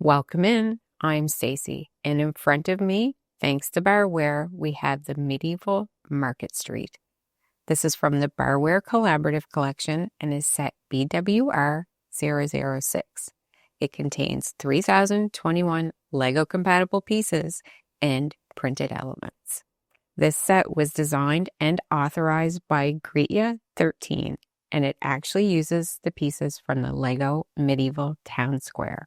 Welcome in. I'm Stacy, and in front of me, thanks to Barweer, we have the Medieval Market Street. This is from the Barweer Collaborative Collection and is set BWR 006. It contains 3,021 Lego-compatible pieces and printed elements. This set was designed and authorized by Greetya 13, and it actually uses the pieces from the Lego Medieval Town Square.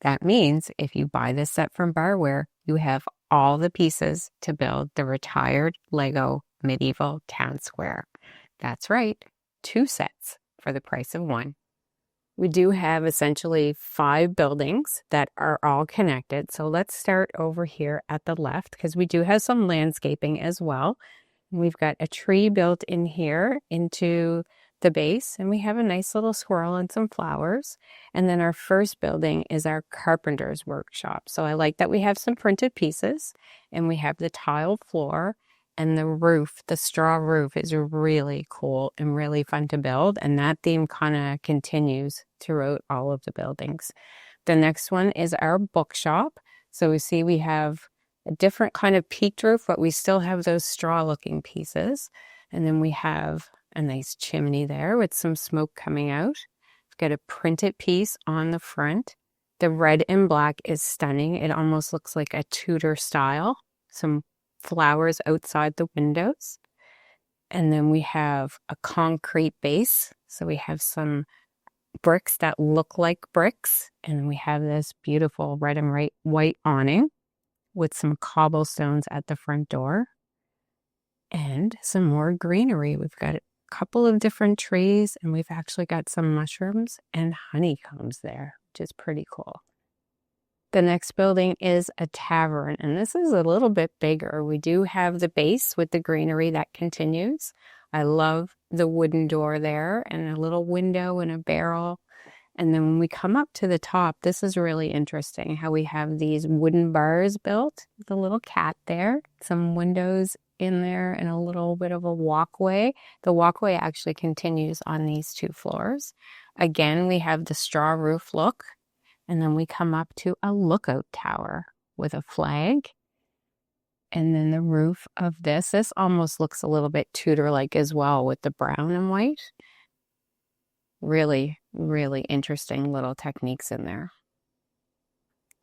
That means if you buy this set from Barweer, you have all the pieces to build the retired Lego Medieval Town Square. That's right, 2 sets for the price of 1. We do have essentially 5 buildings that are all connected. So let's start over here at the left because we do have some landscaping as well. We've got a tree built in here into the base, and we have a nice little squirrel and some flowers. And then our first building is our carpenter's workshop. So I like that we have some printed pieces, and we have the tile floor, and the roof, the straw roof, is really cool and really fun to build. And that theme kind of continues throughout all of the buildings. The next one is our bookshop. So we see we have a different kind of peaked roof, but we still have those straw looking pieces. And then we have a nice chimney there with some smoke coming out. We've got a printed piece on the front. The red and black is stunning. It almost looks like a Tudor style. Some flowers outside the windows. And then we have a concrete base. So we have some bricks that look like bricks. And we have this beautiful red and white awning with some cobblestones at the front door. And some more greenery. We've got a couple of different trees, and we've actually got some mushrooms and honeycombs there, which is pretty cool. The next building is a tavern, and this is a little bit bigger. We do have the base with the greenery that continues. I love the wooden door there and a little window and a barrel. And then when we come up to the top, this is really interesting how we have these wooden bars built with a little cat there, some windows in there, and a little bit of a walkway. The walkway actually continues on these 2 floors. Again, we have the straw roof look. And then we come up to a lookout tower with a flag. And then the roof of this almost looks a little bit Tudor-like as well with the brown and white. Really, really interesting little techniques in there.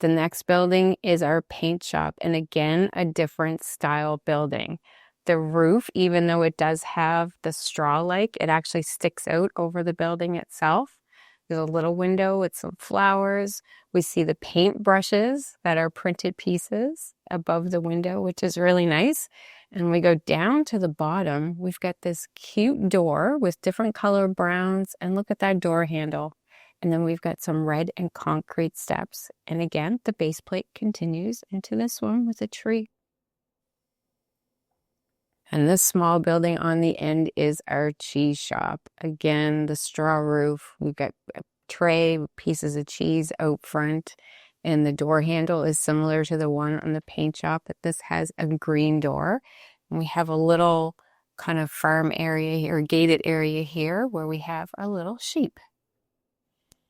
The next building is our paint shop. And again, a different style building. The roof, even though it does have the straw-like, it actually sticks out over the building itself. There's a little window with some flowers. We see the paint brushes that are printed pieces above the window, which is really nice. And we go down to the bottom. We've got this cute door with different color browns. And look at that door handle. And then we've got some red and concrete steps. And again, the base plate continues into this one with a tree. And this small building on the end is our cheese shop. Again, the straw roof. We've got a tray with pieces of cheese out front. And the door handle is similar to the one on the paint shop, but this has a green door. And we have a little kind of farm area here, gated area here, where we have our little sheep.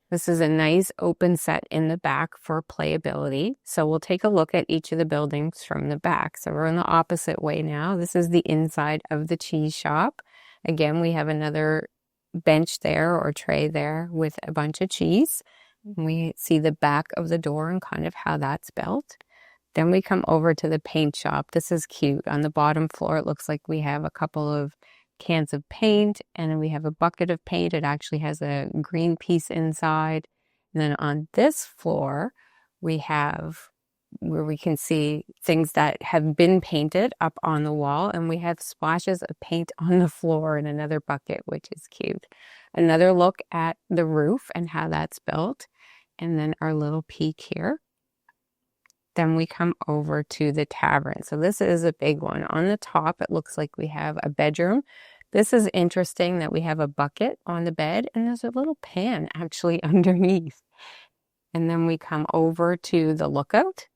This is a nice open set in the back for playability. So we'll take a look at each of the buildings from the back. So we're in the opposite way now. This is the inside of the cheese shop. Again, we have another bench there or tray there with a bunch of cheese. We see the back of the door and kind of how that's built. Then we come over to the paint shop. This is cute. On the bottom floor, it looks like we have a couple of cans of paint, and then we have a bucket of paint. It actually has a green piece inside. And then on this floor, we have where we can see things that have been painted up on the wall, and we have splashes of paint on the floor in another bucket, which is cute. Another look at the roof and how that's built, and then our little peek here. Then we come over to the tavern. So this is a big one. On the top, it looks like we have a bedroom. This is interesting that we have a bucket on the bed, and there's a little pan actually underneath. And then we come over to the lookout.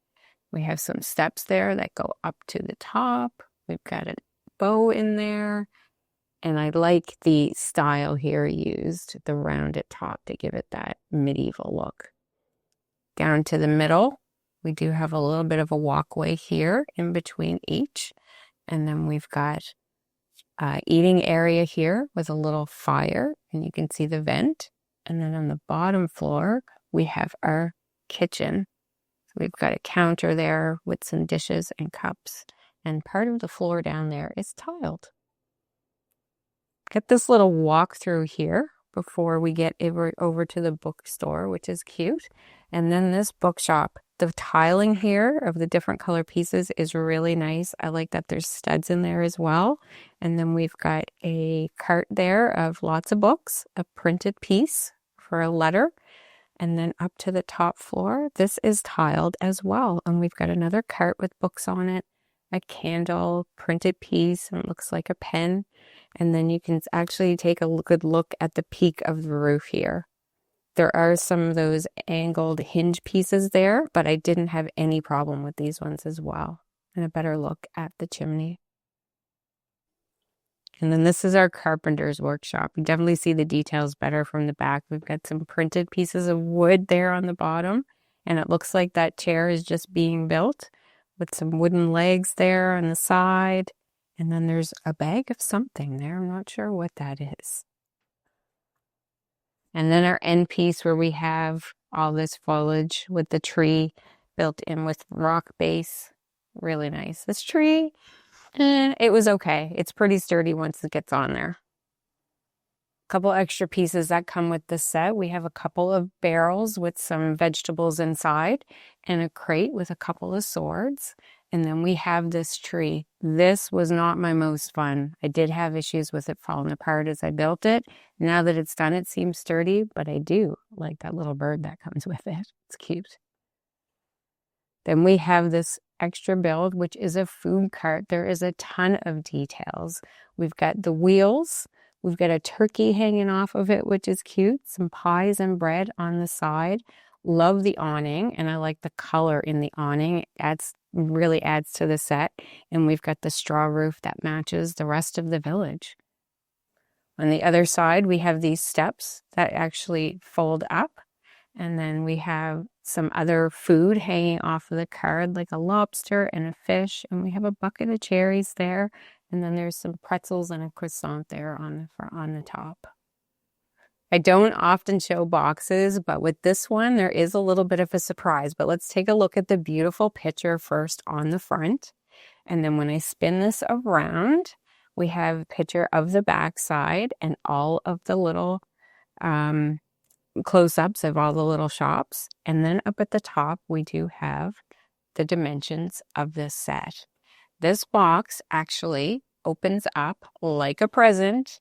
We have some steps there that go up to the top. We've got a bow in there. And I like the style here used, the rounded top, to give it that medieval look. Down to the middle, we do have a little bit of a walkway here in between each. And then we've got eating area here with a little fire, and you can see the vent. And then on the bottom floor, we have our kitchen. So we've got a counter there with some dishes and cups, and part of the floor down there is tiled. Get this little walk through here before we get over to the bookstore, which is cute. And then this bookshop. The tiling here of the different color pieces is really nice. I like that there's studs in there as well. And then we've got a cart there of lots of books, a printed piece for a letter. And then up to the top floor, this is tiled as well. And we've got another cart with books on it, a candle, printed piece, and it looks like a pen. And then you can actually take a good look at the peak of the roof here. There are some of those angled hinge pieces there, but I didn't have any problem with these ones as well. And a better look at the chimney. And then this is our carpenter's workshop. You definitely see the details better from the back. We've got some printed pieces of wood there on the bottom, and it looks like that chair is just being built with some wooden legs there on the side. And then there's a bag of something there. I'm not sure what that is. And then our end piece where we have all this foliage with the tree built in with rock base. Really nice. This tree, it was okay. It's pretty sturdy once it gets on there. A couple extra pieces that come with this set. We have a couple of barrels with some vegetables inside and a crate with a couple of swords. And then we have this tree. This was not my most fun. I did have issues with it falling apart as I built it. Now that it's done, it seems sturdy, but I do like that little bird that comes with it. It's cute. Then we have this extra build, which is a food cart. There is a ton of details. We've got the wheels. We've got a turkey hanging off of it, which is cute. Some pies and bread on the side. Love the awning, and I like the color in the awning. It really adds to the set. And we've got the straw roof that matches the rest of the village. On the other side, we have these steps that actually fold up. And then we have some other food hanging off of the card, like a lobster and a fish. And we have a bucket of cherries there. And then there's some pretzels and a croissant there on the top. I don't often show boxes, but with this one, there is a little bit of a surprise. But let's take a look at the beautiful picture first on the front. And then when I spin this around, we have a picture of the back side and all of the little close-ups of all the little shops. And then up at the top, we do have the dimensions of this set. This box actually opens up like a present,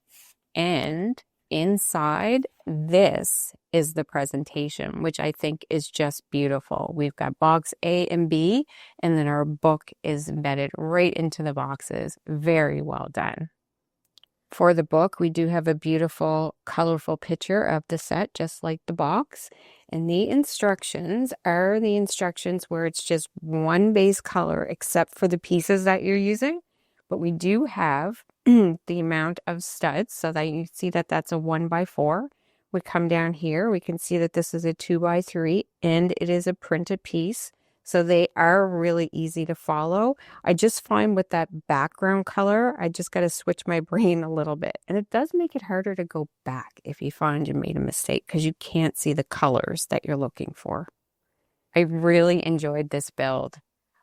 and inside, this is the presentation, which I think is just beautiful. We've got box A and B, and then our book is embedded right into the boxes. Very well done. For the book, we do have a beautiful, colorful picture of the set, just like the box. And the instructions are the instructions where it's just one base color, except for the pieces that you're using. But we do have the amount of studs so that you see that that's a 1x4. We come down here, we can see that this is a 2x3 and it is a printed piece. So they are really easy to follow. I just find with that background color, I just got to switch my brain a little bit. And it does make it harder to go back if you find you made a mistake because you can't see the colors that you're looking for. I really enjoyed this build.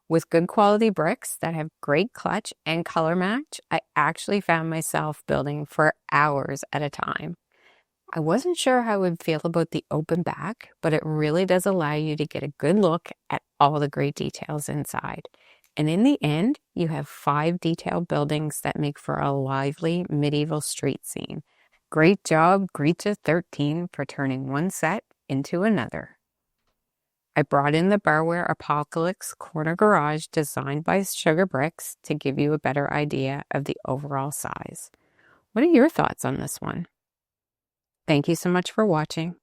With good quality bricks that have great clutch and color match, I actually found myself building for hours at a time. I wasn't sure how I would feel about the open back, but it really does allow you to get a good look at all the great details inside. And in the end, you have 5 detailed buildings that make for a lively medieval street scene. Great job, Greta 13, for turning one set into another. I brought in the Barweer Apocalypse Corner Garage designed by SheClicksBricks to give you a better idea of the overall size. What are your thoughts on this one? Thank you so much for watching.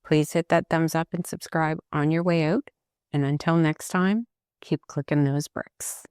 Please hit that thumbs up and subscribe on your way out. And until next time, keep clicking those bricks.